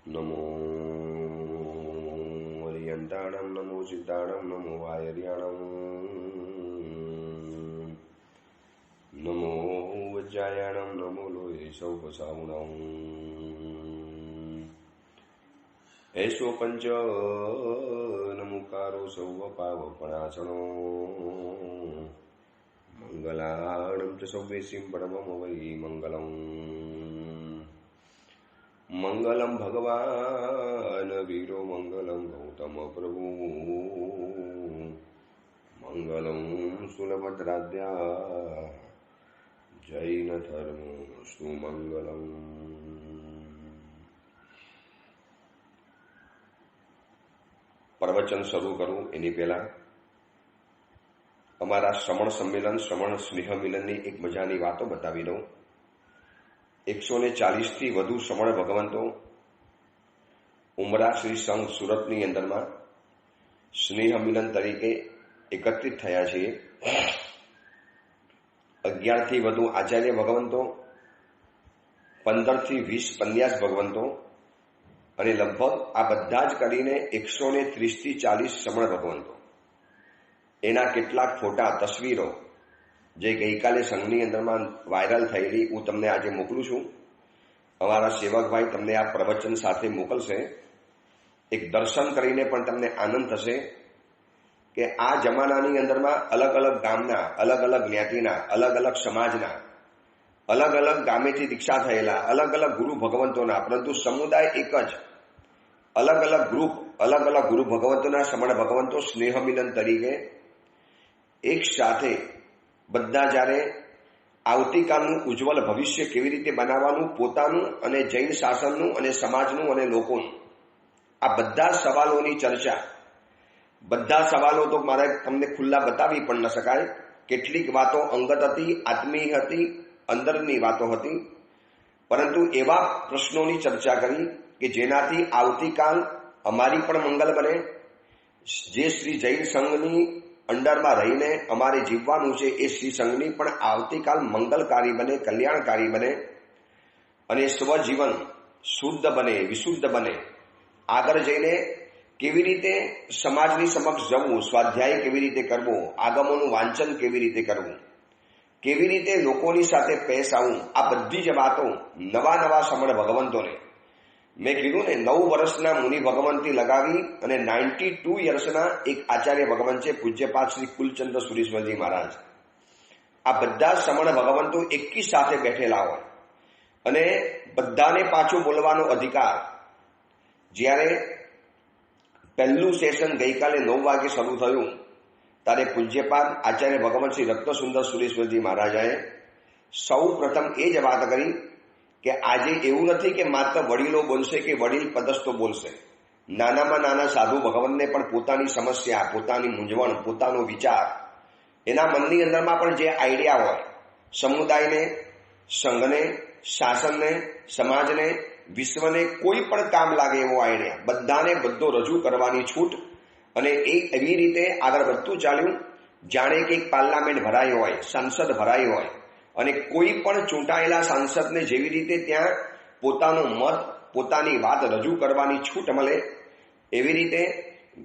नमो हरियंताणं नमो सिद्धाणं नमो वायर्याणं नमो वज्रायाणं नमो लोये सौपसावणं ऐसो पंच नमुकारो सौवपावपणासनो मंगलाणं च सौवेशीं परमं वै मंगलम् मंगलम भगवान वीरो मंगलम गौतम प्रभु मंगलम सुलभद्राद्या जैन धर्म सुमंगलम। प्रवचन શરૂ કરું એની પહેલા અમારા શ્રવણ સંમેલન શ્રવણ સ્નેહ મિલનની એક મજાની વાતો બતાવી દઉં। 140 થી વધુ શ્રમણ ભગવંતો ઉમરા શ્રી સંઘ સુરતની અંદરમાં સ્નેહ મિલન તરીકે એકત્રિત થયા છીએ। 11 થી વધુ આચાર્ય ભગવંતો, 15 થી 20 પન્યાસ ભગવંતો અને લગભગ આ બધા જ કરીને 130 થી 40 શ્રમણ ભગવંતો, એના કેટલાક ફોટા તસવીરો જે ગઈકાલે સંઘની અંદરમાં વાયરલ થયેલી હું તમને આજે મોકલું છું। અમારા સેવકભાઈ તમને આ પ્રવચન સાથે મોકલશે। એક દર્શન કરીને પણ તમને આનંદ થશે કે આ જમાનાની અંદરમાં અલગ અલગ ગામના, અલગ અલગ જ્ઞાતિના, અલગ અલગ સમાજના, અલગ અલગ ગામેથી દીક્ષા થયેલા, અલગ અલગ ગુરુ ભગવંતોના, પરંતુ સમુદાય એક જ, અલગ અલગ ગુરુ ભગવંતોના શ્રમણ ભગવંતો સ્નેહ મિલન તરીકે એક સાથે બધા જ્યારે આવતીકાલનું ઉજ્જવલ ભવિષ્ય કેવી રીતે બનાવવાનું, પોતાનું અને જૈન શાસનનું અને સમાજનું અને લોકોનું, આ બધા સવાલોની ચર્ચા, બધા સવાલો તો મારે તમને ખુલ્લા બતાવી પણ ન શકાય। કેટલીક વાતો અંગત હતી, આત્મીય હતી, અંદરની વાતો હતી, પરંતુ એવા પ્રશ્નોની ચર્ચા કરી કે જેનાથી આવતીકાલ અમારી પણ મંગલ બને, જે શ્રી જૈન સંઘની અંડરમાં રહીને અમારે જીવવાનું છે એ શ્રી સંઘની પણ આવતીકાલ મંગલકારી બને, કલ્યાણકારી બને અને સ્વજીવન શુદ્ધ બને, વિશુદ્ધ બને। આગળ જઈને કેવી રીતે સમાજની સમક્ષ જવું, સ્વાધ્યાય કેવી રીતે કરવો, આગમોનું વાંચન કેવી રીતે કરવું, કેવી રીતે લોકોની સાથે પેશ આવવું, આ બધી જ વાતો નવા નવા શ્રમણ ભગવંતોને મેં કીધું ને, 9 વર્ષના મુનિ ભગવંતી લગાવી અને 92 યર્સના એક આચાર્ય ભગવંત છે પૂજ્યપાદ શ્રી કુલચંદ્ર સુરેશ્વરજી મહારાજ। આ બધા શ્રમણ ભગવંતો એકી સાથે બેઠેલા હોય અને બધાને પાછું બોલવાનો અધિકાર। જ્યારે પહેલું સેશન ગઈકાલે 9 વાગે શરૂ થયું ત્યારે પૂજ્યપાદ આચાર્ય ભગવંત શ્રી રત્નસુંદર સુરેશ્વરજી મહારાજાએ સૌ પ્રથમ એ જ વાત કરી કે આજે એવું નથી કે માત્ર વડીલો બોલશે કે વડીલ પદસ્થો બોલશે, નાનામાં નાના સાધુ ભગવાનને પણ પોતાની સમસ્યા, પોતાની મૂંઝવણ, પોતાનો વિચાર, એના મનની અંદરમાં પણ જે આઈડિયા હોય, સમુદાયને, સંઘને, શાસનને, સમાજને, વિશ્વને કોઈ પણ કામ લાગે એવો આઈડિયા બધાને બધો રજૂ કરવાની છૂટ। અને એ એવી રીતે આગળ વધતું ચાલ્યું જાણે કે એક પાર્લામેન્ટ ભરાઈ હોય, સંસદ ભરાઈ હોય અને કોઈ પણ ચૂંટાયેલા સાંસદને જેવી રીતે ત્યાં પોતાનો મત, પોતાની વાત રજૂ કરવાની છૂટ મળે, એવી રીતે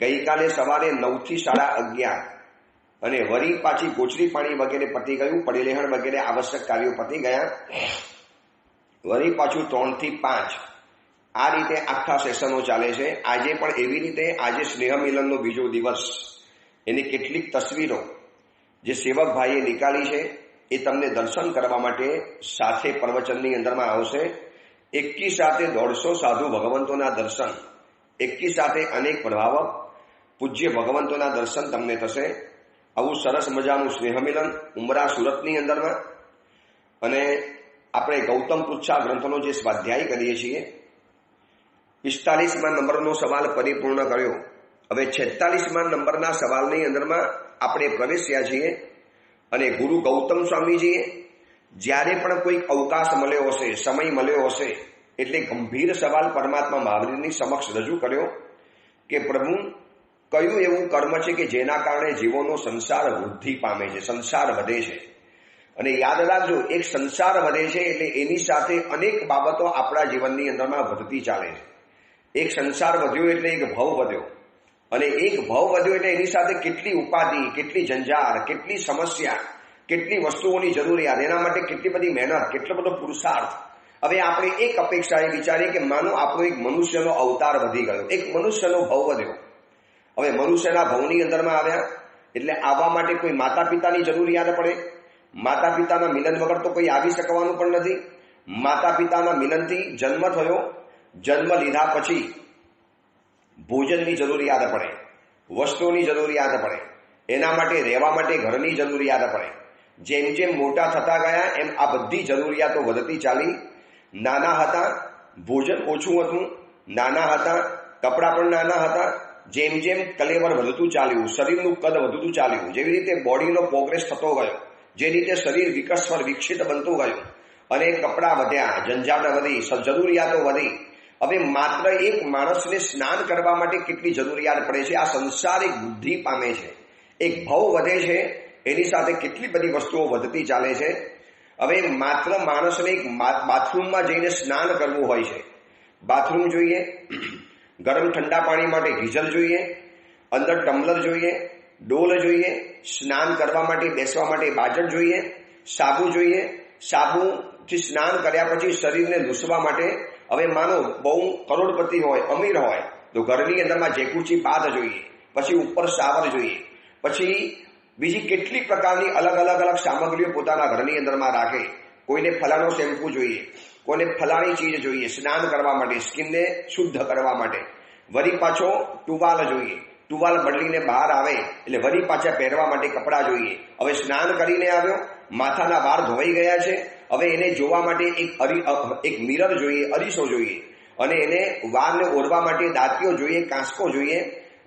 ગઈકાલે સવારે 9 થી 11:30 અને વરી પાછી ગોચરી પાણી વગેરે પતી ગયું, પડેલેહણ વગેરે આવશ્યક કાર્યો પતી ગયા, વરી પાછું 3 થી 5 આ રીતે આખા સેશનો ચાલે છે। આજે પણ એવી રીતે, આજે સ્નેહ મિલનનો બીજો દિવસ, એની કેટલીક તસવીરો જે સેવકભાઈએ નીકાળી છે એ તમને દર્શન કરવા માટે સાથે પ્રવચનની અંદરમાં આવશે। એકી સાથે 150 સાધુ ભગવંતોના દર્શન, એકી સાથે અનેક પ્રભાવક પૂજ્ય ભગવંતોના દર્શન તમને થશે। આવું સરસ મજાનું સ્નેહ મિલન ઉમરા સુરતની અંદરમાં। અને આપણે ગૌતમ પૃચ્છા ગ્રંથનો જે સ્વાધ્યાય કરીએ છીએ, 45મા નંબરનો સવાલ પરિપૂર્ણ કર્યો। હવે 46મા નંબરના સવાલની અંદરમાં આપણે પ્રવેશ્યા છીએ અને ગુરુ ગૌતમ સ્વામીજીએ જ્યારે પણ કોઈ અવકાશ મળ્યો હશે, સમય મળ્યો હશે, એટલે ગંભીર સવાલ પરમાત્મા મહાવીરની સમક્ષ રજૂ કર્યો કે પ્રભુ, કયું એવું કર્મ છે કે જેના કારણે જીવોનો સંસાર વૃદ્ધિ પામે છે, સંસાર વધે છે? અને યાદ રાખજો, એક સંસાર વધે છે એટલે એની સાથે અનેક બાબતો આપણા જીવનની અંદરમાં વધતી ચાલે છે। એક સંસાર વધ્યો એટલે એક ભવ વધ્યો, અને એક ભવ વધ્યો એટલે એની સાથે કેટલી ઉપાધિ, કેટલી જંજાળ, કેટલી સમસ્યા, કેટલી વસ્તુઓની જરૂરિયાત, એના માટે કેટલી બધી મહેનત, કેટલો બધો પુરુષાર્થ. હવે આપણે એક અપેક્ષા એ વિચારીએ કે માનો આપણો એક મનુષ્યનો અવતાર વધી ગયો, એક મનુષ્યનો ભવ વધ્યો. હવે મનુષ્યના ભવની અંદરમાં આવ્યા એટલે આવવા માટે કોઈ માતા પિતાની જરૂરિયાત પડે. માતા પિતાના મિલન વગર તો કોઈ આવી શકવાનું પણ નથી. માતા પિતાના મિલનથી જન્મ થયો, જન્મ લીધા પછી ભોજનની જરૂરિયાત પડે, વસ્તુઓની જરૂરિયાત પડે, એના માટે રહેવા માટે ઘરની જરૂરિયાત પડે. જેમ જેમ મોટા થતા ગયા એમ આ બધી જરૂરિયાતો વધતી ચાલી. નાના હતા ભોજન ઓછું હતું, નાના હતા કપડાં પણ નાના હતા. જેમ જેમ કલેવર વધતું ચાલ્યું, શરીરનું કદ વધતું ચાલ્યું, જેવી રીતે બોડીનો પ્રોગ્રેસ થતો ગયો, જે રીતે શરીર વિકસર વિકસિત બનતું ગયું અને કપડાં વધ્યા, ઝંઝાટ વધી, જરૂરિયાતો વધી. હવે માત્ર એક માણસને સ્નાન કરવા માટે કેટલી જરૂરિયાત પડે છે. આ સંસાર એક બુદ્ધિ પામે છે, એક ભવ વધે છે, એની સાથે કેટલી બધી વસ્તુઓ વધતી ચાલે છે. હવે માત્ર માણસને એક બાથરૂમમાં જઈને સ્નાન કરવું હોય છે. બાથરૂમ જોઈએ, ગરમ ઠંડા પાણી માટે ગીઝર જોઈએ, અંદર ટમ્બલર જોઈએ, ડોલ જોઈએ, સ્નાન કરવા માટે બેસવા માટે બાજટ જોઈએ, સાબુ જોઈએ. સાબુથી સ્નાન કર્યા પછી શરીરને લૂસવા માટે હવે માનો બહુ કરોડપતિ હોય, અમીર હોય તો ઘરની અંદરમાં જેકુચી બાદ જોઈએ, પછી ઉપર શાવર જોઈએ, પછી બીજી કેટલી પ્રકારની અલગ અલગ અલગ સામગ્રીઓ પોતાના ઘરની અંદરમાં રાખે. કોઈને ફલાણો શેમ્પુ જોઈએ, કોઈને ફલાણી ચીજ જોઈએ સ્નાન કરવા માટે, સ્કિનને શુદ્ધ કરવા માટે. વળી પાછો ટુવાલ જોઈએ, ટુવાલ બદલીને બહાર આવે એટલે વળી પાછા પહેરવા માટે કપડાં જોઈએ. હવે સ્નાન કરીને આવ્યો, માથાના વાળ ધોવાઈ ગયા છે, હવે એને જોવા માટે એક મિરર જોઈએ, અરીસો જોઈએ, અને એને વાળને ઓરવા માટે દાંતીઓ જોઈએ, કાંસકો જોઈએ,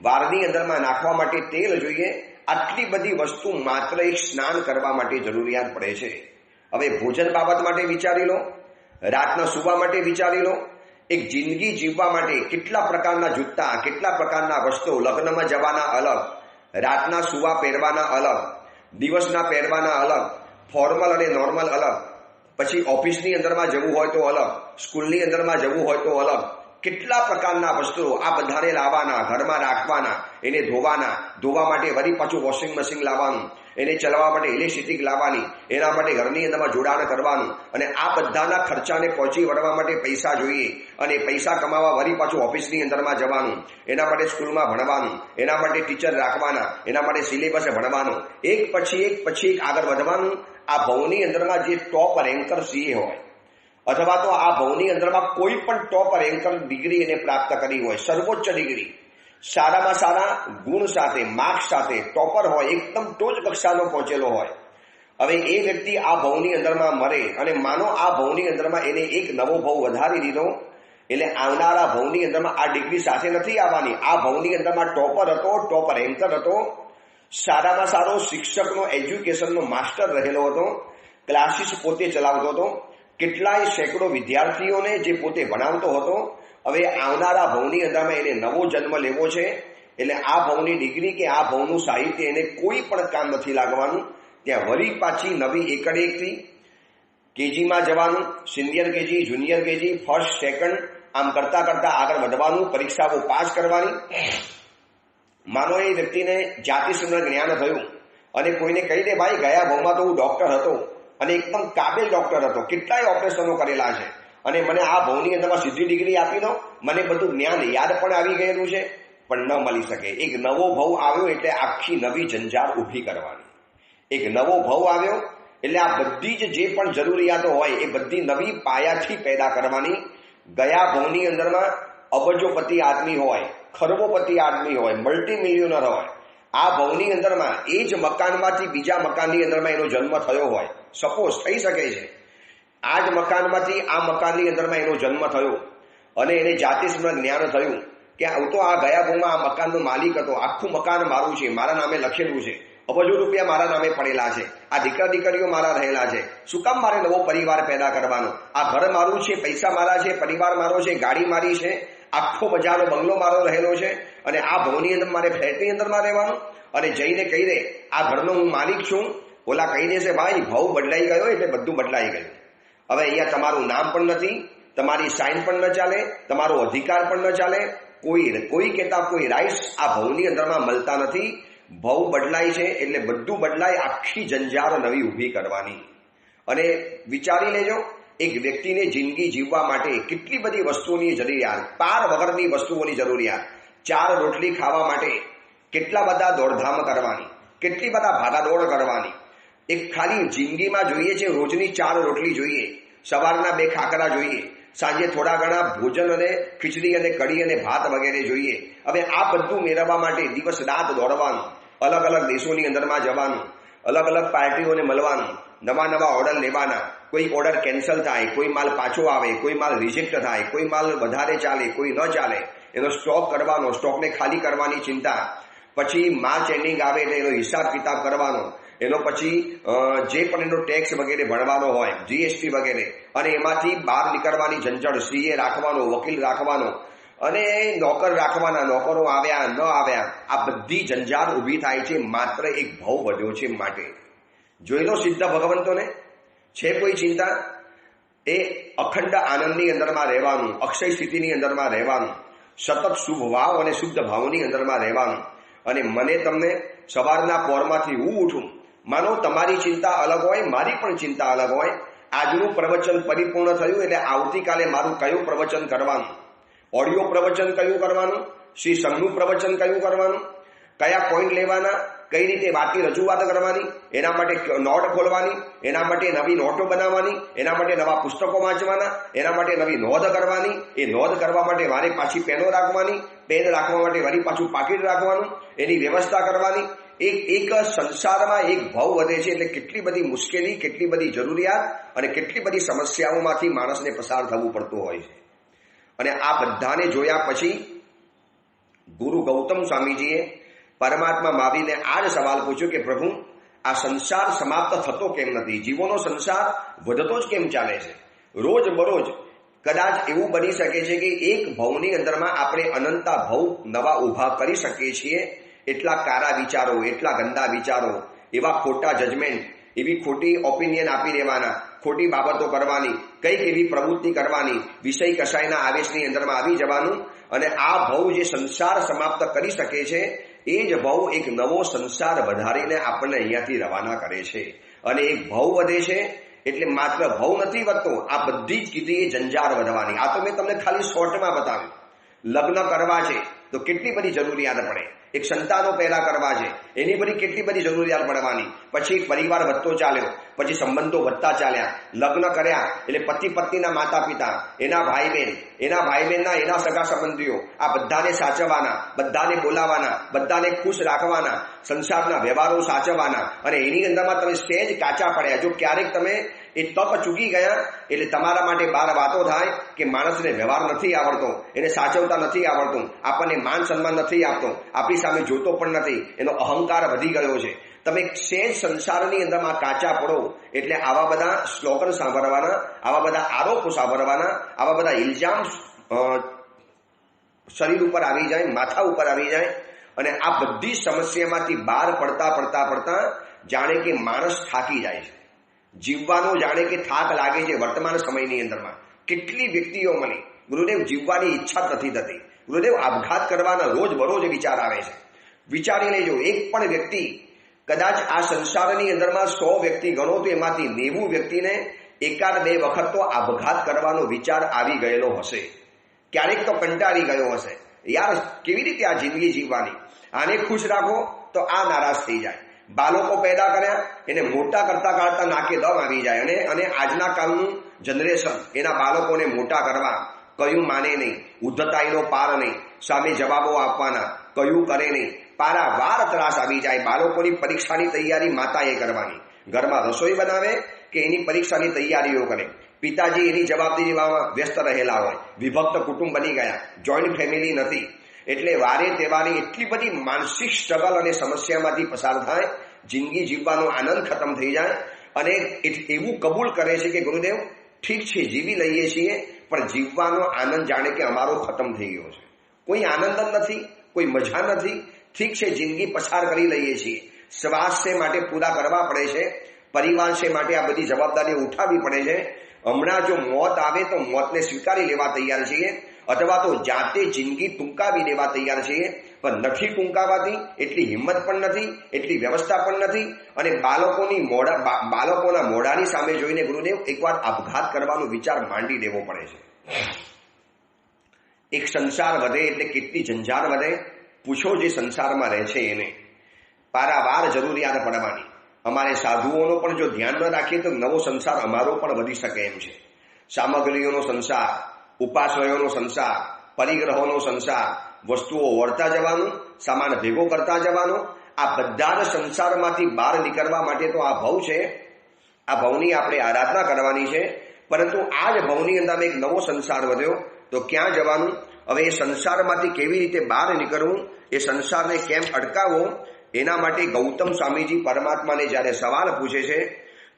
વાળની અંદરમાં નાખવા માટે તેલ જોઈએ. આટલી બધી વસ્તુ માત્ર એક સ્નાન કરવા માટે જરૂરિયાત પડે છે. હવે ભોજન બાબત માટે વિચારી લો, રાતના સુવા માટે વિચારી લો, એક જિંદગી જીવવા માટે કેટલા પ્રકારના જૂતા, કેટલા પ્રકારના વસ્ત્રો, લગ્નમાં જવાના અલગ, રાતના સુવા પહેરવાના અલગ, દિવસના પહેરવાના અલગ, ફોર્મલ અને નોર્મલ અલગ, પછી ઓફિસની અંદરમાં જવું હોય તો અલગ, સ્કૂલની અંદરમાં જવું હોય તો અલગ. કેટલા પ્રકારના વસ્ત્રો આ બધાને લાવવાના, ઘરમાં રાખવાના, એને ધોવા માટે વળી પાછું વોશિંગ મશીન લાવવાનું, એને ચલાવવા માટે ઇલેક્ટ્રિસિટી લાવવાની, એના માટે ઘરની અંદરમાં જોડાણ કરવાનું, અને આ બધાના ખર્ચાને પહોંચી વળવા માટે પૈસા જોઈએ, અને પૈસા કમાવા વળી પાછું ઓફિસની અંદરમાં જવાનું, એના માટે સ્કૂલમાં ભણવાનું, એના માટે ટીચર રાખવાના, એના માટે સિલેબસ ભણવાનું, એક પછી એક આગળ વધવાનું. આ ભવની અંદરમાં જે ટોપ રેન્કર સીએ હોય અથવા તો આ ભવની અંદરમાં કોઈ પણ ટોપ રેન્કર ડિગ્રી એને પ્રાપ્ત કરી હોય, સર્વોચ્ચ ડિગ્રી, સારામાં સારા ગુણ સાથે, માર્ક્સ સાથે ટોપર હોય, એકદમ ટોચ કક્ષાનો પહોંચેલો હોય. હવે એ વ્યક્તિ આ ભવની અંદરમાં મરે અને માનો આ ભવની અંદરમાં એને એક નવો ભવ વધારી દીધો, એટલે આવનારા ભવની અંદરમાં આ ડિગ્રી સાથે નથી આવવાની. આ ભવની અંદરમાં ટોપર હતો, ટોપ રેન્કર હતો, સારામાં સારો શિક્ષકનો એજ્યુકેશનનો માસ્ટર રહેલો હતો, ક્લાસીસ પોતે ચલાવતો હતો, કેટલાય સેંકડો વિદ્યાર્થીઓને જે પોતે ભણાવતો હતો. હવે આવનારા ભવની અંદરમાં એને નવો જન્મ લેવો છે, એટલે આ ભવની ડિગ્રી કે આ ભવનું સાહિત્ય એને કોઈ પણ કામ નથી લાગવાનું. ત્યાં વળી પાછી નવી એકડેકથી કેજીમાં જવાનું, senior KG, junior KG, first, second, આમ કરતા કરતા આગળ વધવાનું, પરીક્ષાઓ પાસ કરવાની. માનો એ વ્યક્તિને જાતિસૂચક જ્ઞાન થયું અને કોઈને કહી દે ભાઈ ગયા ભવમાં તો હું ડોક્ટર હતો અને એકદમ કાબિલ ડોક્ટર હતો, કેટલાય ઓપરેશનો કરેલા છે, અને મને આ ભવની અંદરમાં સીધી ડિગ્રી આપી દો, મને બધું જ્ઞાન યાદ પણ આવી ગયેલું છે, પણ ન મળી શકે. એક નવો ભવ આવ્યો એટલે આખી નવી જંજાળ ઊભી કરવાની. એક નવો ભવ આવ્યો એટલે આ બધી જે પણ જરૂરિયાતો હોય એ બધી નવી પાયાથી પેદા કરવાની. ગયા ભવની અંદરમાં અબજોપતિ આદમી હોય, ખરબોપતિ આદમી હોય, મલ્ટી મિલિયનર હોય, આ ભવની અંદરમાં એ જ મકાનમાંથી બીજા મકાનની અંદરમાં એનો જન્મ થયો હોય, સપોઝ થઈ શકે છે. આ જ મકાનમાંથી આ મકાનની અંદરમાં એનો જન્મ થયો અને એને જાતિસ્મૃત જ્ઞાન થયું કે હું તો આ ગયા ભવમાં આ મકાનનો માલિક હતો, આખું મકાન મારું છે, મારા નામે લખેલું છે, અબજો રૂપિયા મારા નામે પડેલા છે, આ દીકરા દીકરીઓ મારા રહેલા છે, શું કામ મારે નવો પરિવાર પેદા કરવાનો? આ ઘર મારું છે, પૈસા મારા છે, પરિવાર મારો છે, ગાડી મારી છે, આખો બજારનો બંગલો મારો રહેલો છે, અને આ ભવની અંદર મારે ફ્લેટની અંદરમાં રહેવાનું. અને જઈને કહી દે આ ઘરનો હું માલિક છું, ઓલા કહી દેશે ભાઈ ભવ બદલાઈ ગયો એટલે બધું બદલાઈ ગયું. હવે અહીંયા તમારું નામ પણ નથી, તમારી સાઇન પણ ન ચાલે, તમારો અધિકાર પણ ન ચાલે, કોઈ કહેતા કોઈ રાઇટ્સ આ ભવની અંદરમાં મળતા નથી. ભવ બદલાય છે એટલે બધું બદલાય, આખી જંજાર નવી ઊભી કરવાની. અને વિચારી લેજો, એક વ્યક્તિને જિંદગી જીવવા માટે કેટલી બધી વસ્તુઓની જરૂરિયાત, પાર વગરની વસ્તુઓની જરૂરિયાત, 4 રોટલી ખાવા માટે કેટલા બધા દોડધામ કરવાની, કેટલી બધા ભાગાદોડ કરવાની. એક ખાલી જિંદગીમાં જોઈએ છે રોજની 4 રોટલી જોઈએ, સવારના 2 ખાખરા જોઈએ, સાંજે થોડા ઘણા ભોજન અને ખીચડી અને કઢી અને ભાત વગેરે જોઈએ. હવે આ બધું મેળવવા માટે દિવસ રાત દોડવાનું, અલગ અલગ દેશોની અંદરમાં જવાનું, અલગ અલગ પાર્ટીઓને મળવાનું, નવા ઓર્ડર લેવાના, કોઈ ઓર્ડર કેન્સલ થાય, કોઈ માલ પાછો આવે, કોઈ માલ રિજેક્ટ થાય, કોઈ માલ વધારે ચાલે, કોઈ ન ચાલે, એનો સ્ટોક કરવાનો, સ્ટોકને ખાલી કરવાની ચિંતા. પછી માર્ચ એન્ડિંગ આવે એટલે એનો હિસાબ કિતાબ કરવાનો, એનો પછી જે પણ એનો ટેક્સ વગેરે ભરવાનો હોય, જીએસટી વગેરે, અને એમાંથી બહાર નીકળવાની ઝંઝટ, સીએ રાખવાનો, વકીલ રાખવાનો અને નોકર રાખવાના, નોકરો આવ્યા ન આવ્યા, આ બધી જંજાર ઊભી થાય છે માત્ર એક ભાવ વધ્યો છે માટે. જોઈ લો સિદ્ધ ભગવંતોને, છે કોઈ ચિંતા? એ અખંડ આનંદની અંદરમાં રહેવાનું, અક્ષય સ્થિતિની અંદરમાં રહેવાનું, સતત શુભ ભાવ અને શુદ્ધ ભાવની અંદરમાં રહેવાનું. અને મને તમને સવારના પોરમાંથી હું ઉઠું, માનો તમારી ચિંતા અલગ હોય, મારી પણ ચિંતા અલગ હોય. આજનું પ્રવચન પરિપૂર્ણ થયું એટલે આવતીકાલે મારું કયું પ્રવચન કરવાનું, ઓડિયો પ્રવચન કયું કરવાનું, શ્રી સંઘનું પ્રવચન કયું કરવાનું, કયા પોઈન્ટ લેવાના, કઈ રીતે વાતની રજૂઆત કરવાની, એના માટે નોટ ખોલવાની, એના માટે નવી નોટો બનાવવાની, એના માટે નવા પુસ્તકો વાંચવાના, એના માટે નવી નોંધ કરવાની, એ નોંધ કરવા માટે મારે પાછી પેનો રાખવાની, પેન રાખવા માટે વળી પાછું પાકીટ રાખવાનું, એની વ્યવસ્થા કરવાની. એક સંસારમાં એક ભાવ વધે છે એટલે કેટલી બધી મુશ્કેલી, કેટલી બધી જરૂરિયાત અને કેટલી બધી સમસ્યાઓમાંથી માણસને પસાર થવું પડતું હોય છે. અને આ બધાને જોયા પછી ગુરુ ગૌતમ સ્વામીજીએ પરમાત્મા મહાવીરને આ જ સવાલ પૂછ્યો કે પ્રભુ, આ સંસાર સમાપ્ત થતો કેમ નથી? જીવોનો સંસાર વધતો જ કેમ ચાલે છે? રોજ બરોજ કદાચ એવું બની શકે છે કે એક ભવની અંદરમાં આપણે અનંતા ભવ નવા ઊભા કરી શકીએ છીએ. એટલા કારા વિચારો, એટલા ગંદા વિચારો, એવા ખોટા જજમેન્ટ, એવી ખોટી ઓપિનિયન આપી દેવાના, ખોટી બાબતો કરવાની, કંઈક એવી પ્રવૃત્તિ કરવાની, વિષય કશાયના આવેશની અંદરમાં આવી જવાનું. અને આ ભવ જે સંસાર સમાપ્ત કરી શકે છે એ જ ભવ એક નવો સંસાર વધારીને આપણને અહીંયાથી રવાના કરે છે. અને એક ભવ વધે છે એટલે માત્ર ભવ નથી વધતો, આ બધી જ કીધી એ જંજાર વધવાની. આ તો મેં તમને ખાલી શોર્ટમાં બતાવ્યું. લગ્ન કરવા છે તો કેટલી બધી જરૂરિયાત પડે, એક સંતાનો પેદા કરવા છે એની બધી કેટલી બધી જરૂરિયાત પડવાની, પછી એક પરિવાર વધતો ચાલ્યો, પછી સંબંધો વધતા ચાલ્યા, લગ્ન કર્યા એટલે પતિ પત્નીના માતા પિતા, એના ભાઈ બહેનના એના સગા સંબંધીઓ, આ બધાને સાચવવાના, બધાને બોલાવાના, બધાને ખુશ રાખવાના, સંસારના વ્યવહારો સાચવવાના. અને એની અંદરમાં તમે સહેજ કાચા પડ્યા, જો ક્યારેક તમે એ તક ચૂકી ગયા એટલે તમારા માટે 12 વાતો થાય કે માણસને વ્યવહાર નથી આવડતો, એને સાચવતા નથી આવડતું, આપણને માન સન્માન નથી આપતો, આપણી સામે જોતો પણ નથી, એનો અહંકાર વધી ગયો છે. તમે સહેજ સંસારની અંદરમાં કાચા પડો એટલે આવા બધા સ્લોગન સાંભળવાના, આવા બધા આરોપો સાંભળવાના, આવા બધા ઇલ્ઝામ શરીર ઉપર આવી જાય, માથા ઉપર આવી જાય. અને આ બધી સમસ્યામાંથી બહાર પડતા જાણે કે માણસ થાકી જાય છે. જીવવાનો જાણે કે થાક લાગે છે. વર્તમાન સમયની અંદરમાં કેટલી વ્યક્તિઓ મળી, ગુરુદેવ જીવવાની ઈચ્છા નથી થતી, ગુરુદેવ આપઘાત કરવાના રોજ બરોજ વિચાર આવે છે. વિચારી લેજો, એક પણ વ્યક્તિ કદાચ આ સંસારની અંદરમાં 100 વ્યક્તિ ગણો તો એમાંથી 90 વ્યક્તિને 1-2 વખત તો આપઘાત કરવાનો વિચાર આવી ગયેલો હશે. ક્યારેક તો કંટાળી ગયો હશે, યાર કેવી રીતે આ જિંદગી જીવવાની, આને ખુશ રાખો તો આ નારાજ થઈ જાય. બાળકો પેદા કર્યા, એને મોટા કરતા નાકે દમ આવી જાય. અને આજના કાળનું જનરેશન એના બાળકોને મોટા કરવા, કયું માને નહીં, ઉદ્ધતાઈનો પાર નહીં, સામે જવાબો આપવાના, કયું કરે નહીં, પારાવાર ત્રાસ આવી જાય. બાળકોની પરીક્ષાની તૈયારી માતાએ કરવાની, ઘરમાં રસોઈ બનાવે કે એની પરીક્ષાની તૈયારીઓ કરે, પિતાજી એની જવાબદારીમાં વ્યસ્ત રહેલા હોય, વિભક્ત કુટુંબ બની ગયા, જોઈન્ટ ફેમિલી નથી. એટલે વારે તહેવારે એટલી બધી માનસિક સ્ટ્રગલ અને સમસ્યામાંથી પસાર થાય, જિંદગી જીવવાનો આનંદ ખતમ થઈ જાય. અને એવું કબૂલ કરે છે કે ગુરુદેવ ઠીક છે જીવી લઈએ છીએ, પણ જીવવાનો આનંદ જાણે કે અમારો ખતમ થઈ ગયો છે, કોઈ આનંદ જ નથી, કોઈ મજા નથી. ઠીક છે જિંદગી પસાર કરી લઈએ છીએ, શ્વાસ છે માટે પૂરા કરવા પડે છે, પરિવાર છે માટે આ બધી જવાબદારીઓ ઉઠાવવી પડે છે. હમણાં જો મોત આવે તો મોતને સ્વીકારી લેવા તૈયાર છીએ, અથવા તો જાતે જિંદગી ટૂંકાવી દેવા તૈયાર છીએ, પણ નથી ટૂંકાવાતી, એટલી હિંમત પણ નથી, એટલી વ્યવસ્થા પણ નથી. અને બાળકોના મોઢાની સામે જોઈને ગુરુદેવ એકવાર આપઘાત કરવાનો વિચાર માંડી દેવો પડે છે. એક સંસાર વધે એટલે કેટલી ઝંઝાળ વધે, પૂછો જે સંસારમાં રહે છે એને. પારાવાર જરૂરિયાત પડવાની. અમારે સાધુઓનો પણ જો ધ્યાન ન રાખીએ તો નવો સંસાર અમારો પણ વધી શકે એમ છે. સામગ્રીઓનો સંસાર, ઉપાશ્રયોનો સંસાર, પરિગ્રહોનો સંસાર, વસ્તુઓ વળતા જવાનું, સામાન ભેગો કરતા જવાનો, આ બધા જ સંસારમાંથી બહાર નીકળવા માટે તો આ ભવ છે. આ ભવની આપણે આરાધના કરવાની છે. પરંતુ આ જ ભવની અંદર એક નવો સંસાર વધ્યો તો ક્યાં જવાનું? હવે એ સંસારમાંથી કેવી રીતે બહાર નીકળવું, એ સંસારને કેમ અટકાવવો, એના માટે ગૌતમ સ્વામીજી પરમાત્માને જ્યારે સવાલ પૂછે છે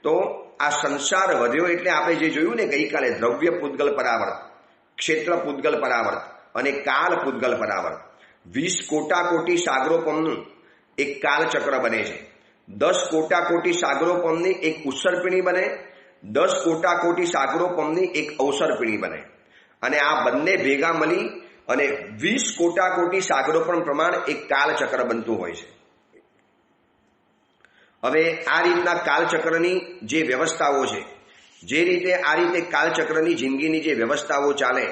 તો આ સંસાર વધ્યો એટલે આપણે જે જોયું ને ગઈકાલે, દ્રવ્ય પૂતગલ પરાવર્ત, ક્ષેત્ર પૂતગલ પરાવર્ત અને કાલ પૂતગલ પરાવર્ત, 20 કોટાકોટી સાગરોપમનું એક કાલચક્ર બને છે. 10 કોટાકોટી સાગરોપમની એક ઉત્સર્પિણી બને, 10 કોટાકોટી સાગરોપમની એક અવસર્પિણી બને. અને આ બંને ભેગા મળી અને 20 કોટાકોટી સાગરોપમ પ્રમાણ એક કાલચક્ર બનતું હોય છે. હવે આ રીતના કાલચક્રની જે વ્યવસ્થાઓ છે, જે રીતે આ રીતે કાલચક્રની જિંદગીની જે વ્યવસ્થાઓ ચાલે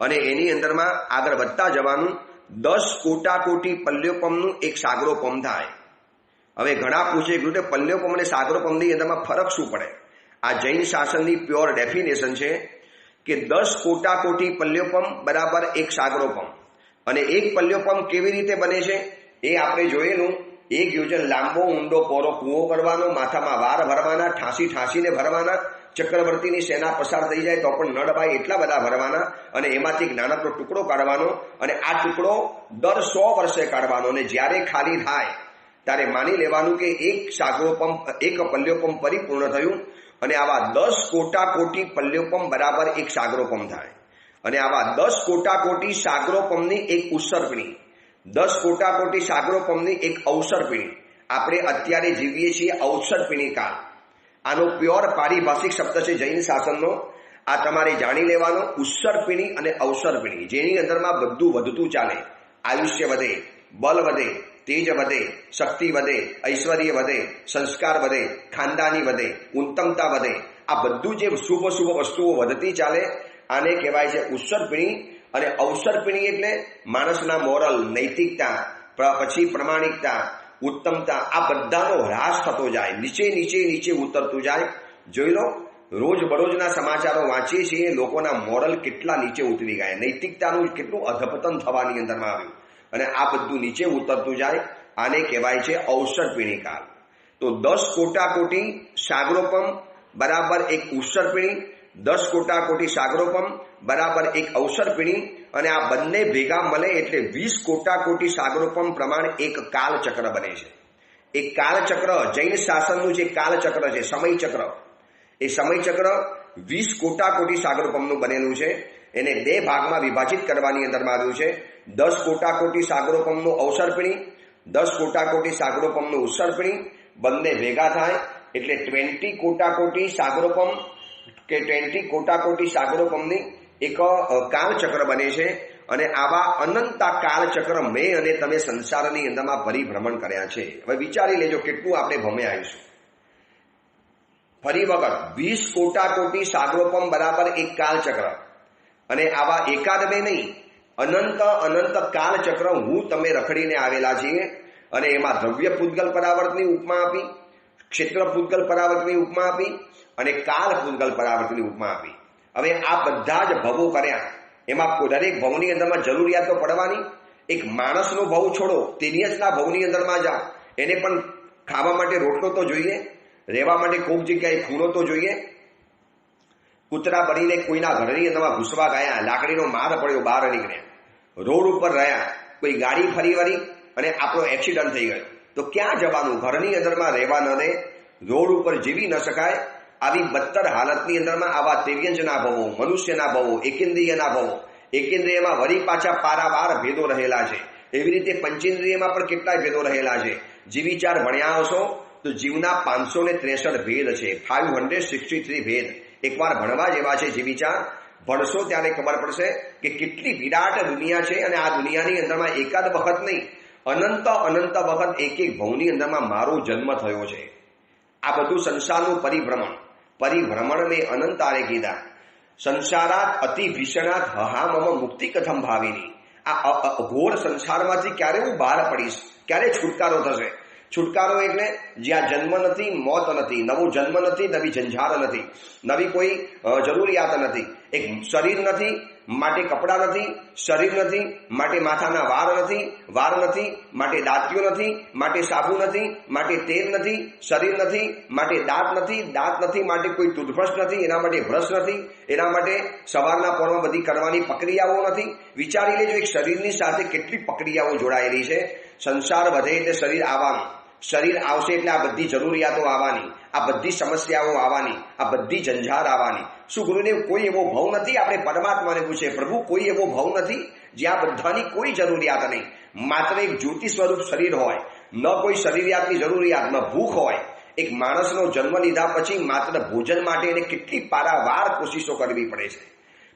અને એની અંદરમાં આગળ વધતા જવાનું, 10 કોટાકોટી પલ્યોપમનું એક સાગરોપમ થાય. હવે ઘણા પૂછે ગુરુદેવ પલ્યોપમ અને સાગરોપમની અંદરમાં ફરક શું પડે? આ જૈન શાસનની પ્યોર ડેફિનેશન છે કે 10 કોટાકોટી પલ્યોપમ બરાબર એક સાગરોપમ. અને એક પલ્યોપમ કેવી રીતે બને છે એ આપણે જોયેલું. એક યોજન લાંબો ઊંડો પોરો કૂવો કરવાનો, માથામાં વાર ભરવાના, ઠાંસીને ભરવાના, ચક્રવર્તીની સેના પસાર થઈ જાય તો પણ ન ડબાય એટલા બધા ભરવાના, અને એમાંથી એક નાનકડો ટુકડો કાઢવાનો, અને આ ટુકડો દર 100 વર્ષે કાઢવાનો, અને જ્યારે ખાલી થાય ત્યારે માની લેવાનું કે એક સાગરોપમ, એક પલ્યોપમ પરિપૂર્ણ થયું. અને આવા 10 કોટાકોટી પલ્યોપમ બરાબર એક સાગરોપમ થાય. અને આવા 10 કોટાકોટી સાગરોપમની એક ઉત્સર્પિણી, 10 કોટાકોટી સાગરોપમની એક અવસર્પિણી. આપણે અત્યારે જીવીએ છીએ અવસર્પિણી કાળ. આનો પ્યોર પારિભાષિક શબ્દ છે જૈન શાસનનો. આ તમારે જાણી લેવાનો. ઉત્સર્પિણી અને અવસર્પિણી, જેની અંદરમાં બધું વધતું ચાલે. આયુષ્ય વધે, બલ વધે, તેજ વધે, શક્તિ વધે, ઐશ્વર્ય વધે, સંસ્કાર વધે, ખાનદાની વધે, ઉત્તમતા વધે. આ બધું જે શુભ વસ્તુઓ વધતી ચાલે, આને કહેવાય છે ઉત્સર્પિણી. અને અવસર્પિણી એટલે માણસના મોરલ, નૈતિકતા, પછી પ્રમાણિકતા, ઉત્તમતા, આ બધાનો હ્રાસ થતો જાય, નીચે ઉતરતું જાય. જોઈ લો, રોજબરોજના સમાચારો વાંચીએ છીએ, લોકોના મોરલ કેટલા નીચે ઉતરી ગયા, નૈતિકતાનું કેટલું અધપતન થવાની અંદરમાં આવ્યું, અને આ બધું નીચે ઉતરતું જાય. આને કહેવાય છે અવસર્પિણી કાળ. તો 10 કોટાકોટી સાગરોપમ બરાબર એક ઉત્સર્પિણી, 10 કોટાકોટી સાગરોપમ બરાબર એક અવસર્પિણી, અને આ બંને ભેગા મળે એટલે 20 કોટાકોટી સાગરોપમ પ્રમાણ એક કાલચક્ર બને છે. એક કાલચક્ર, જૈન શાસનનું જે કાલચક્ર છે, સમયચક્ર, એ સમયચક્ર 20 કોટાકોટી સાગરોપમનું બનેલું છે. એને 2 ભાગમાં વિભાજિત કરવાની અંદરમાં આવ્યું છે. 10 કોટાકોટી સાગરોપમનું અવસર્પિણી, 10 કોટાકોટી સાગરોપમનું ઉત્સર્પિણી, બંને ભેગા થાય એટલે 20 કોટાકોટી સાગરોપમ કે 20 કોટાકોટી સાગરોપમની એક કાલચક્ર બને છે. અને આવા અનંતા કાલચક્ર મેં અને તમે સંસારની અંદરમાં પરિભ્રમણ કર્યા છે. હવે વિચારી લેજો કેટલું આપણે ભમે આવીશું. ફરી વખત 20 કોટાકોટી સાગરોપમ બરાબર એક કાલચક્ર, અને આવા એકાદ બે નહીં, અનંત કાલચક્ર હું તમે રખડીને આવેલા છીએ. અને એમાં દ્રવ્ય પૂતગલ પરાવર્તની ઉપમા આપી, ક્ષેત્ર પૂતગલ પરાવર્તની ઉપમા આપી, અને કાલ પૂતગલ પરાવર્તની ઉપમા આપી. હવે આ બધા જ ભવો કર્યા, એમાં દરેક ભવની અંદરમાં જરૂરિયાત તો પડવાની. એક માણસનો ભવ છોડો, તિર્યસના ભવની અંદરમાં જાઓ, એને પણ ખાવા માટે રોટલો તો જોઈએ, રહેવા માટે કોઈક જગ્યાએ ખૂણો તો જોઈએ. કૂતરા બનીને કોઈના ઘરની અંદરમાં ઘૂસવા ગયા, લાકડીનો માર પડ્યો, બહાર નીકળ્યા, રોડ ઉપર રહ્યા, કોઈ ગાડી ફરી વળી અને આપણો એક્સિડન્ટ થઈ ગયો, તો ક્યાં જવાનું? ઘરની અંદરમાં રહેવા ન દે, રોડ ઉપર જીવી ન શકાય. આવી બદતર હાલતની અંદરમાં આવા તિર્યંજના ભવો, મનુષ્યના ભવો, એકેન્દ્રિયના ભવો, એકેન્દ્રિયમાં વળી પાછા પારાવાર ભેદો રહેલા છે. એવી રીતે પંચેન્દ્રિયમાં પણ કેટલાય ભેદો રહેલા છે. જીવ વિચાર ભણ્યા હશો તો જીવના 563 ભેદ છે, 563 ભેદ. એકવાર ભણવા જેવા છે જે વિચાર ભણશો ત્યારે ખબર પડશે કે કેટલી વિરાટ દુનિયા છે અને આ દુનિયાની અંદરમાં એકાદ વખત નહીં અનંત અનંત વખત એક એક ભવની અંદરમાં મારો જન્મ થયો છે. આ બધું સંસારનું પરિભ્રમણ મેં અનંતારે કીધા. સંસારાત અતિ ભીષણાત હહામમ મુક્તિ કથમ ભાવિની. આ ઘોર સંસારમાંથી ક્યારે હું બહાર પડીશ, ક્યારે છુટકારો થશે? છુટકારો એટલે જ્યાં જન્મ નથી, મોત નથી, નવો જન્મ નથી, નવી ઝંઝાર નથી, નવી કોઈ જરૂરિયાત નથી. એક શરીર નથી માટે કપડાં નથી, શરીર નથી માટે માથાના વાર નથી માટે દાંતિયો નથી, માટે સાબુ નથી માટે તેલ નથી, શરીર નથી માટે દાંત નથી માટે કોઈ ટૂથબ્રશ નથી, એના માટે બ્રશ નથી, એના માટે સવારના પોરમાં બધી કરવાની પ્રક્રિયાઓ નથી. વિચારી લેજો એક શરીરની સાથે કેટલી પ્રક્રિયાઓ જોડાયેલી છે. સંસાર વધે એટલે શરીર આવવાનું, શરીર આવશે એટલે આ બધી જરૂરિયાતો આવવાની, આ બધી સમસ્યાઓ આવવાની, આ બધી ઝંઝાર આવવાની. શું ગુરુદેવ કોઈ એવો ભવ નથી? આપણે પરમાત્માને પૂછે, પ્રભુ કોઈ એવો ભવ નથી જ્યાં બધાની કોઈ જરૂરિયાત નહીં, માત્ર એક જ્યોતિ સ્વરૂપ શરીર હોય, ન કોઈ શરીરિયાતની જરૂરિયાત, ન ભૂખ હોય. એક માણસનો જન્મ લીધા પછી માત્ર ભોજન માટે એને કેટલી પારાવાર કોશિશો કરવી પડે છે.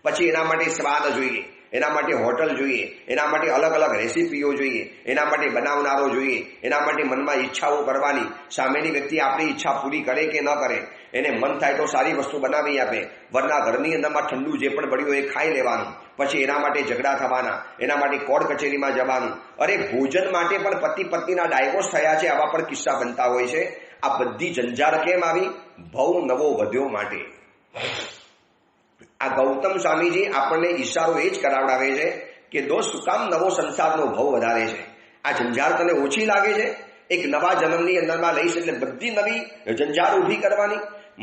પછી એના માટે સ્વાદ જોઈએ, એના માટે હોટલ જોઈએ, એના માટે અલગ અલગ રેસીપીઓ જોઈએ, એના માટે બનાવનારો જોઈએ, એના માટે મનમાં ઈચ્છાઓ કરવાની. સામેની વ્યક્તિ આપણી ઈચ્છા પૂરી કરે કે ન કરે, એને મન થાય તો સારી વસ્તુ બનાવી આપે, વરના ઘરની અંદરમાં ઠંડુ જે પણ પડ્યું એ ખાઈ લેવાનું. પછી એના માટે ઝઘડા થવાના, એના માટે કોર્ટ કચેરીમાં જવાનું. અરે ભોજન માટે પણ પતિ પત્નીના ડાયવોર્સ થયા છે, આવા પણ કિસ્સા બનતા હોય છે. આ બધી ઝંઝાર કેમ આવી? ભવ નવો વધ્યો માટે. આ ગૌતમ સ્વામીજી આપણને ઈશારો એ જ કરાવડાવે છે કે દોસ્ત શું કામ નવો સંસારનો ભવ વધારે છે? આ ઝંઝાર તને ઓછી લાગે છે? એક નવા જન્મની અંદરમાં લઈશ એટલે બધી નવી ઝંઝાર ઊભી કરવાની.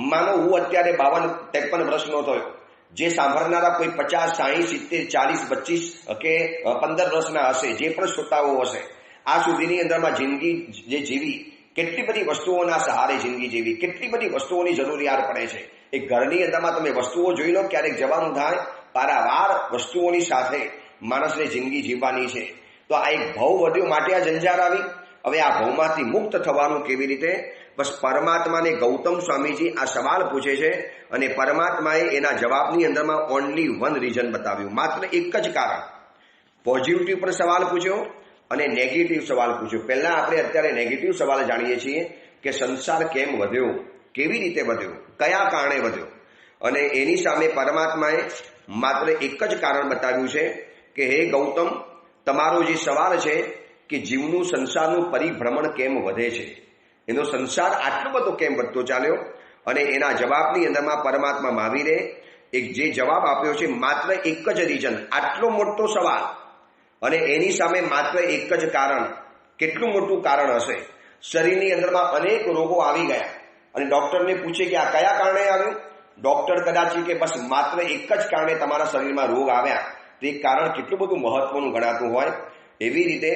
માનો હું અત્યારે 52-53 વર્ષનો થયો, જે સાંભળનારા કોઈ 50, 60, 70, 40, 25 કે 15 વર્ષના હશે, જે પણ શ્રોતાઓ હશે, આ સુધીની અંદરમાં જિંદગી જે જીવી, કેટલી બધી વસ્તુઓના સહારે જિંદગી જીવી, કેટલી બધી વસ્તુઓની જરૂરિયાત પડે છે. એક ઘરની અંદરમાં તમે વસ્તુઓ જોઈ લો, ક્યારેક જવાનું થાય, પારાવાર વસ્તુઓની સાથે માણસને જિંદગી જીવવાની છે. તો આ એક ભવ વધ્યો માટે આ ઝંઝાર આવી. હવે આ ભવમાંથી મુક્ત થવાનું કેવી રીતે? બસ પરમાત્માને ગૌતમ સ્વામીજી આ સવાલ પૂછે છે અને પરમાત્માએ એના જવાબની અંદરમાં ઓનલી વન રીઝન બતાવ્યું, માત્ર એક જ કારણ. પોઝિટિવ પર સવાલ પૂછ્યો અને નેગેટિવ સવાલ પૂછ્યો. પહેલા આપણે અત્યારે નેગેટિવ સવાલ જાણીએ છીએ કે સંસાર કેમ વધ્યો, કેવી રીતે વધ્યો, કયા કારણે વધ્યો. અને એની સામે પરમાત્માએ માત્ર એક જ કારણ બતાવ્યું છે કે હે ગૌતમ, તમારો જે સવાલ છે કે જીવનું સંસારનું પરિભ્રમણ કેમ વધે છે, એનો સંસાર આટલો બધો કેમ વધતો ચાલ્યો. અને એના જવાબની અંદરમાં પરમાત્મા મહાવીરે એક જે જવાબ આપ્યો છે, માત્ર એક જ રીઝન, આટલો મોટો સવાલ અને એની સામે માત્ર એક જ કારણ. કેટલું મોટું કારણ હશે? શરીરની અંદરમાં અનેક રોગો આવી ગયા અને ડોક્ટરને પૂછે કે આ કયા કારણે આવ્યું? ડોક્ટર કદાચ કે બસ માત્ર એક જ કારણે તમારા શરીરમાં રોગ આવ્યા. તો એ કારણ કેટલું બધું મહત્વનું ગણાતું હોય. એવી રીતે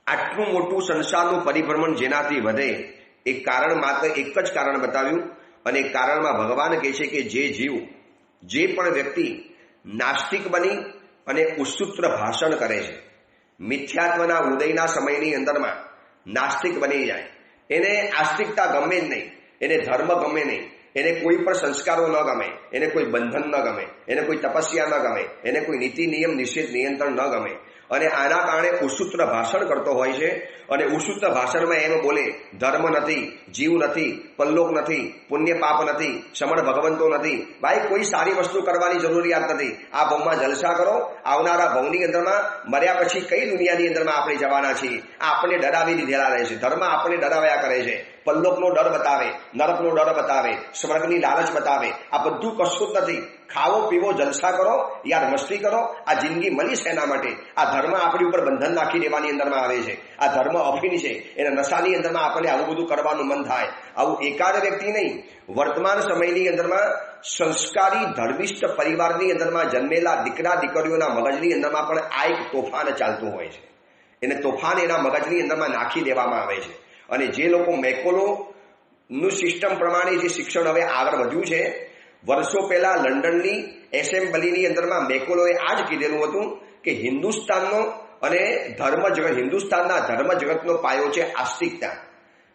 આટલું મોટું સંસારનું પરિભ્રમણ જેનાથી વધે, એ કારણ માત્ર એક જ કારણ બતાવ્યું. અને કારણમાં ભગવાન કહે છે કે જે જીવ, જે પણ વ્યક્તિ નાસ્તિક બની અને ઉત્સુત્ર ભાષણ કરે છે, મિથ્યાત્વના ઉદયના સમયની અંદરમાં નાસ્તિક બની જાય, એને આસ્તિકતા ગમે જ નહીં, એને ધર્મ ગમે નહીં, એને કોઈ પણ સંસ્કારો ન ગમે, એને કોઈ બંધન ન ગમે, એને કોઈ તપસ્યા ન ગમે, એને કોઈ નીતિ નિયમ નિષેધ નિયંત્રણ ન ગમે, અને આના કારણે ઉત્સુત્ર ભાષણ કરતો હોય છે. અને ઉત્સુત્ર ભાષણમાં એમ બોલે, ધર્મ નથી, જીવ નથી, પલ્લોક નથી, પુણ્ય પાપ નથી, સમણ ભગવંતો નથી. ભાઈ કોઈ સારી વસ્તુ કરવાની જરૂરિયાત નથી. આ ભવમાં જલસા કરો, આવનારા ભવની અંદરમાં મર્યા પછી કઈ દુનિયાની અંદરમાં આપણે જવાના છીએ, આ આપણને ડરાવી દીધેલા રહે છે. ધર્મ આપણને ડરાવ્યા કરે છે, પલ્લોકનો ડર બતાવે, નરકનો ડર બતાવે, સ્વર્ગની લાલચ બતાવે. આ બધું કશું જ નથી. ખાવો પીવો, જલસા કરો, યાર મસ્તી કરો. આ જિંદગી મળી છે એના માટે. આ ધર્મ આપણી ઉપર બંધન નાખી દેવાની અંદરમાં આવે છે. આ ધર્મ અફીણ છે, એના નશાની અંદરમાં આપણને આવું બધું કરવાનું મન થાય. આવું એકાદ વ્યક્તિ નહીં, વર્તમાન સમયની અંદરમાં સંસ્કારી ધર્મિષ્ઠ પરિવારની અંદરમાં જન્મેલા દીકરા દીકરીઓના મગજની અંદરમાં પણ આ એક તોફાન ચાલતું હોય છે. એને તોફાન એના મગજની અંદરમાં નાખી દેવામાં આવે છે. અને જે લોકો મેકોલોનું સિસ્ટમ પ્રમાણે જે શિક્ષણ હવે આગળ વધ્યું છે, વર્ષો પહેલા લંડનની એસેમ્બલીની અંદરમાં મેકોલોએ આ જ કીધેલું હતું કે હિન્દુસ્તાનનો અને હિન્દુસ્તાનના ધર્મ જગતનો પાયો છે આસ્તિકતા.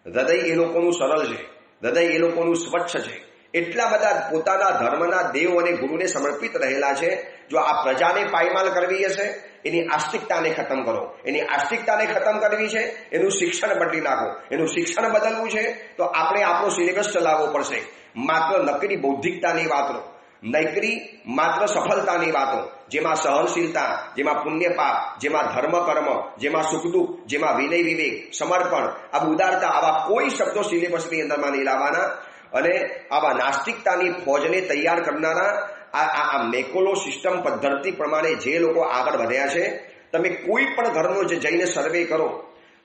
હૃદય એ લોકોનું સરળ છે, હૃદય એ લોકોનું સ્વચ્છ છે, એટલા બધા પોતાના ધર્મના દેવ અને ગુરુને સમર્પિત રહેલા છે. જો આ પ્રજાને પાયમાલ કરવી હશે, એની આસ્તિકતાને ખતમ કરો. એની આસ્તિકતાને ખતમ કરવી છે, એનું શિક્ષણ બદલી નાખો. એનું શિક્ષણ બદલવું છે તો આપણે આપણો સિલેબસ ચલાવવો પડશે. માત્ર નકરી બૌદ્ધિકતાની વાતો, નૈકરી માત્ર સફળતાની વાતો, જેમાં સહનશીલતા, જેમાં પુણ્ય પાપ, જેમાં ધર્મ કર્મ, જેમાં સુખ દુઃખ, જેમાં વિનય વિવેક, સમર્પણ, આ ઉદારતા, આવા કોઈ શબ્દો સિલેબસની અંદરમાં નહીં લાવવાના. અને આવા નાસ્તિકતાની ફોજને તૈયાર કરનારા આ મેકોલો સિસ્ટમ પદ્ધતિ પ્રમાણે જે લોકો આગળ વધ્યા છે, તમે કોઈ પણ ઘરનો જઈને સર્વે કરો,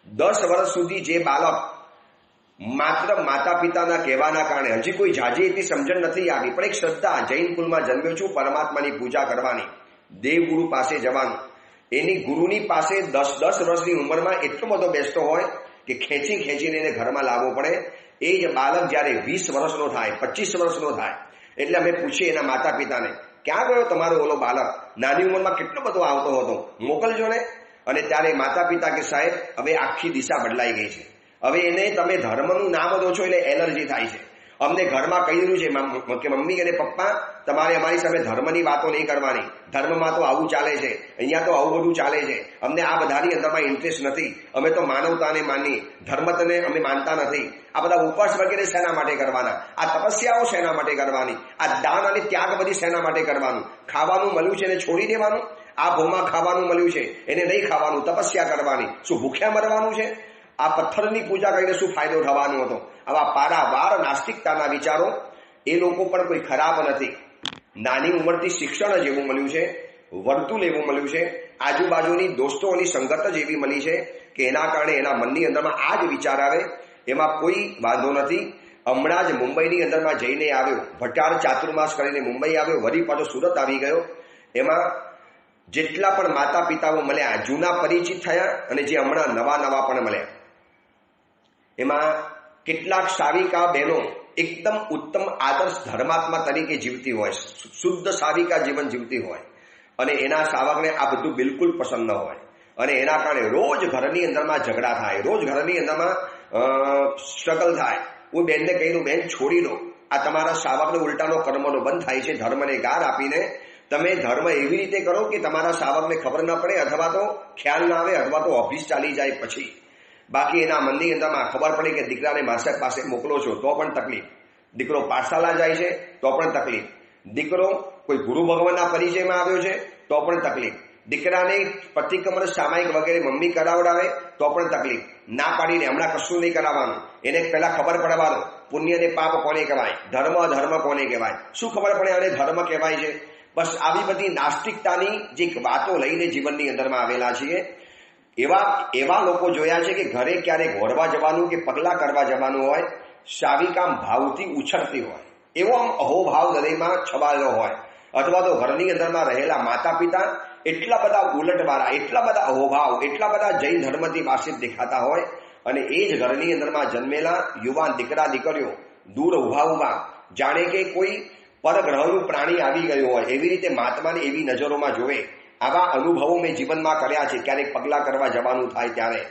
10 વર્ષ સુધી જે બાળક માત્ર માતા પિતાના કહેવાના કારણે, હજી કોઈ જાજી એટલી સમજણ નથી આવી, પણ એક શ્રદ્ધા, જૈન કુલમાં જન્મ્યો છું, પરમાત્માની પૂજા કરવાની, દેવગુરુ પાસે જવાનું, એની ગુરુની પાસે 10 વર્ષની ઉંમરમાં એટલો બધો બેસતો હોય કે ખેંચીને એને ઘરમાં લાવવો પડે. એ જ બાળક જ્યારે 20 વર્ષનો થાય, 25 વર્ષનો થાય, એટલે અમે પૂછીએ એના માતા પિતાને, ક્યાં ગયો તમારો ઓલો બાળક? નાની ઉંમરમાં કેટલો બધો આવતો હતો, મોકલજો ને. અને ત્યારે માતા પિતા કે સાહેબ, હવે આખી દિશા બદલાઈ ગઈ છે, હવે એને તમે ધર્મનું નામ દો છો એટલે એલર્જી થાય છે. અમને ઘરમાં કહી દીધું છે કે મમ્મી અને પપ્પા, તમારે અમારી સામે ધર્મની વાતો નહીં કરવાની, ધર્મમાં તો આવું ચાલે છે, અહીંયા તો આવું બધું ચાલે છે, અમને આ બધાની અંદરમાં ઇન્ટરેસ્ટ નથી, અમે તો માનવતાને માનીએ, ધર્મને અમે માનતા નથી. આ બધા ઉપવાસ વગેરે શેના માટે કરવાના? આ તપસ્યાઓ શેના માટે કરવાની? આ દાન અને ત્યાગ બધી શેના માટે કરવાનું? ખાવાનું મળ્યું છે એને છોડી દેવાનું? આ ભોમાં ખાવાનું મળ્યું છે એને નહીં ખાવાનું, તપસ્યા કરવાની. શું ભૂખ્યા મરવાનું છે? આ પથ્થરની પૂજા કરીને શું ફાયદો થવાનો હતો? આવા પારાવાર નાસ્તિકતાના વિચારો. એ લોકો પણ કોઈ ખરાબ નથી. નાની ઉંમરથી શિક્ષણ જ એવું મળ્યું છે, વર્તુળ એવું મળ્યું છે, આજુબાજુની દોસ્તોની સંગત જ એવી મળી છે કે એના કારણે એના મનની અંદરમાં આ જ વિચાર આવે. એમાં કોઈ વાંધો નથી. હમણાં જ મુંબઈની અંદરમાં જઈને આવ્યો, ભટાર ચાતુર્માસ કરીને મુંબઈ આવ્યો, વળી પાછો સુરત આવી ગયો. એમાં જેટલા પણ માતા પિતાઓ મળ્યા, જૂના પરિચિત થયા અને જે હમણાં નવા પણ મળ્યા, એમાં કેટલાક સાવિકા બહેનો એકદમ ઉત્તમ આદર્શ ધર્માત્મા તરીકે જીવતી હોય, શુદ્ધ સાવિકા જીવન જીવતી હોય, અને એના સાવકને આ બધું બિલકુલ પસંદ ન હોય, અને એના કારણે રોજ ઘરની અંદરમાં ઝઘડા થાય, રોજ ઘરની અંદરમાં સ્ટ્રગલ થાય. હું બેનને કહ્યું, બેન છોડી દો, આ તમારા સાવકને ઉલટાનો કર્મનો બંધ થાય છે. ધર્મને ગાર આપીને તમે ધર્મ એવી રીતે કરો કે તમારા સાવકને ખબર ન પડે, અથવા તો ખ્યાલ ના આવે, અથવા તો ઓફિસ ચાલી જાય પછી. બાકી એના મનની અંદરમાં ખબર પડે કે દીકરાને માસ્ટર પાસે મોકલો છો તો પણ તકલીફ, દીકરો પાઠશાલા જાય છે તો પણ તકલીફ, દીકરો કોઈ ગુરુ ભગવાનના પરિચયમાં આવ્યો છે તો પણ તકલીફ, દીકરાને પ્રતિક્રમણ સામાયિક વગેરે મમ્મી કરાવડાવે તો પણ તકલીફ. ના પાડીને હમણાં કશું નહીં કરાવવાનું, એને પહેલા ખબર પડવાનું પુણ્ય ને પાપ કોને કહેવાય, ધર્મ અધર્મ કોને કહેવાય, શું ખબર પડે આને ધર્મ કહેવાય છે. બસ આવી બધી નાસ્તિકતાની જે વાતો લઈને જીવનની અંદરમાં આવેલા છીએ. એવા લોકો જોયા છે કે ઘરે ક્યારેક ઘોરવા જવાનું કે પગલા કરવા જવાનું હોય, સાવિકામ ભાવથી ઉછળતી હોય, એવો આમ અહોભાવ હૃદયમાં છવાયેલો હોય, અથવા તો ઘરની અંદરમાં રહેલા માતા પિતા એટલા બધા ઉલટવાળા, એટલા બધા અહોભાવ, એટલા બધા જૈન ધર્મથી વાસિત દેખાતા હોય, અને એ જ ઘરની અંદરમાં જન્મેલા યુવાન દીકરા દીકરીઓ દૂર ઉભા જાણે કે કોઈ પરગ્રહનું પ્રાણી આવી ગયું હોય એવી રીતે મહાત્માને એવી નજરોમાં જોવે. આવા અનુભવો મેં જીવનમાં કર્યા છે. ક્યારેક પગલાં કરવા જવાનું થાય ત્યારે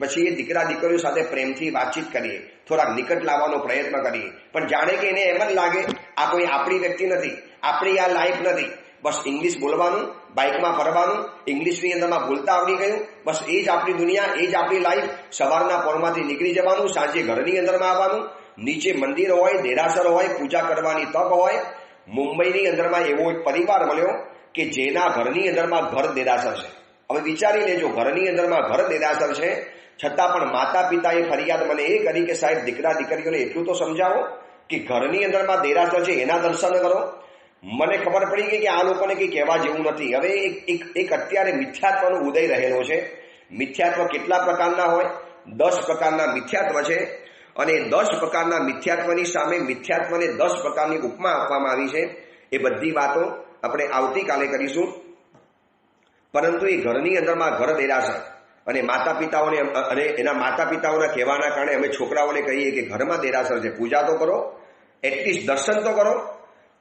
પછી એ દીકરા દીકરીઓ સાથે પ્રેમથી વાતચીત કરીએ, થોડાક નિકટ લાવવાનો પ્રયત્ન કરીએ, પણ જાણે કે એને એમ જ લાગે આ કોઈ આપણી વ્યક્તિ નથી, આપણી આ લાઈફ નથી. બસ ઇંગ્લિશ બોલવાનું, બાઇકમાં ફરવાનું, ઇંગ્લિશની અંદરમાં બોલતા આવડી ગયું, બસ એ જ આપણી દુનિયા, એ જ આપણી લાઈફ. સવારના પોરમાંથી નીકળી જવાનું, સાંજે ઘરની અંદરમાં આવવાનું, નીચે મંદિર હોય, દેરાસર હોય, પૂજા કરવાની તક હોય. મુંબઈની અંદરમાં એવો એક પરિવાર મળ્યો કે જેના ઘરની અંદરમાં ઘર દેરાસર છે. હવે વિચારી લેજો, ઘરની અંદરમાં ઘર દેરાસર છે, છતાં પણ માતા પિતાએ ફરિયાદ મને એ કરી કે સાહેબ દીકરા દીકરીઓને એટલું તો સમજાવો કે ઘરની અંદરમાં દેરાસર છે એના દર્શન કરો. મને ખબર પડી ગઈ કે આ લોકોને કંઈ કહેવા જેવું નથી. હવે એક અત્યારે મિથ્યાત્વનો ઉદય રહેલો છે. મિથ્યાત્વ કેટલા પ્રકારના હોય? 10 પ્રકારના મિથ્યાત્વ છે, અને 10 પ્રકારના મિથ્યાત્વની સામે મિથ્યાત્વને 10 પ્રકારની ઉપમા આપવામાં આવી છે. એ બધી વાતો આપણે આવતીકાલે કરીશું. પરંતુ એ ઘરની અંદરમાં ઘર દેરાસર, અને માતા પિતાઓને અને એના માતા પિતાઓના કહેવાના કારણે અમે છોકરાઓને કહીએ કે ઘરમાં દેરાસર છે, પૂજા તો કરો, એટલીસ્ટ દર્શન તો કરો.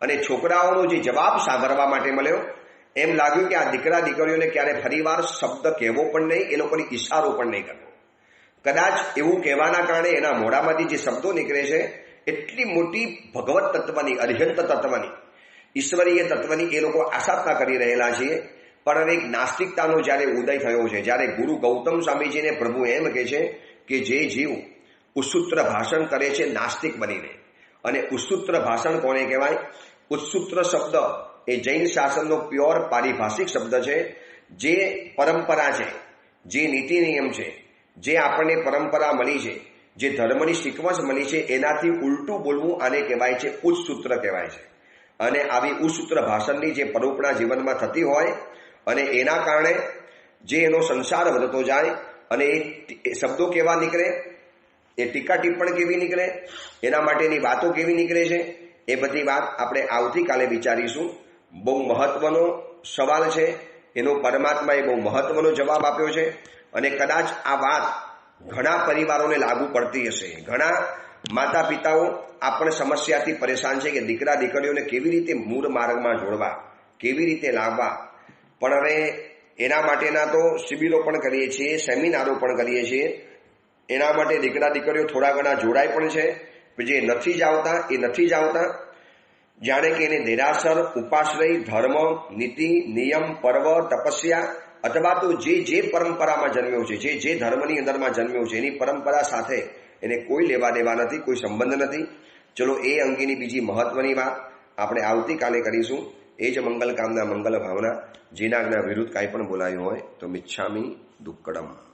અને છોકરાઓનો જે જવાબ સાંભળવા માટે મળ્યો, એમ લાગ્યું કે આ દીકરા દીકરીઓને ક્યારે ફરીવાર શબ્દ કહેવો પણ નહીં, એ લોકોની ઈશારો પણ નહીં કરવો. કદાચ એવું કહેવાના કારણે એના મોઢામાંથી જે શબ્દો નીકળે છે એટલી મોટી ભગવત તત્વની, અરિહંત તત્વની, ઈશ્વરીય તત્વની એ લોકો આસ્થાપના કરી રહેલા છીએ. પણ હવે એક નાસ્તિકતાનો જ્યારે ઉદય થયો છે, જ્યારે ગુરુ ગૌતમ સ્વામીજીને પ્રભુ એમ કહે છે કે જે જીવ ઉત્સૂત્ર ભાષણ કરે છે નાસ્તિક બનીને, અને ઉત્સૂત્ર ભાષણ કોને કહેવાય? ઉત્સૂત્ર શબ્દ એ જૈન શાસનનો પ્યોર પારિભાષિક શબ્દ છે. જે પરંપરા છે, જે નીતિ નિયમ છે, જે આપણને પરંપરા મળી છે, જે ધર્મની સિક્વન્સ મળી છે, એનાથી ઉલટું બોલવું આને કહેવાય છે ઉચ્ચસૂત્ર કહેવાય છે. અને આવી ઉચ્ચસૂત્ર ભાષણની જે પરોપણા જીવનમાં થતી હોય અને એના કારણે જે એનો સંસાર વધતો જાય અને એ શબ્દો કેવા નીકળે, એ ટીકા ટિપ્પણ કેવી નીકળે, એના માટેની વાતો કેવી નીકળે છે, એ બધી વાત આપણે આવતીકાલે વિચારીશું. બહુ મહત્વનો સવાલ છે, એનો પરમાત્માએ બહુ મહત્વનો જવાબ આપ્યો છે. અને કદાચ આ વાત ઘણા પરિવારોને લાગુ પડતી હશે. ઘણા માતા પિતાઓ આ પણ સમસ્યાથી પરેશાન છે કે દીકરા દીકરીઓને કેવી રીતે મૂળ માર્ગમાં જોડવા, કેવી રીતે લાવવા. પણ હવે એના માટેના તો શિબિરો પણ કરીએ છીએ, સેમિનારો પણ કરીએ છીએ. એના માટે દીકરા દીકરીઓ થોડા ઘણા જોડાય પણ છે. જે નથી જ આવતા એ નથી જ આવતા. જાણે કે એને દેરાસર, ઉપાશ્રય, ધર્મ, નીતિ, નિયમ, પર્વ, તપસ્યા અથવા તો જે પરંપરામાં જન્મ્યો છે, જે ધર્મની અંદરમાં જન્મ્યો છે, એની પરંપરા સાથે એને કોઈ લેવા દેવા નથી, કોઈ સંબંધ નથી. ચલો એ અંગેની બીજી મહત્વની વાત આપણે આવતીકાલે કરીશું. એ જ મંગલ કામના, મંગલ ભાવના. જેના વિરુદ્ધ કાંઈ પણ બોલાયું હોય તો મિચ્છામી દુક્કડમ.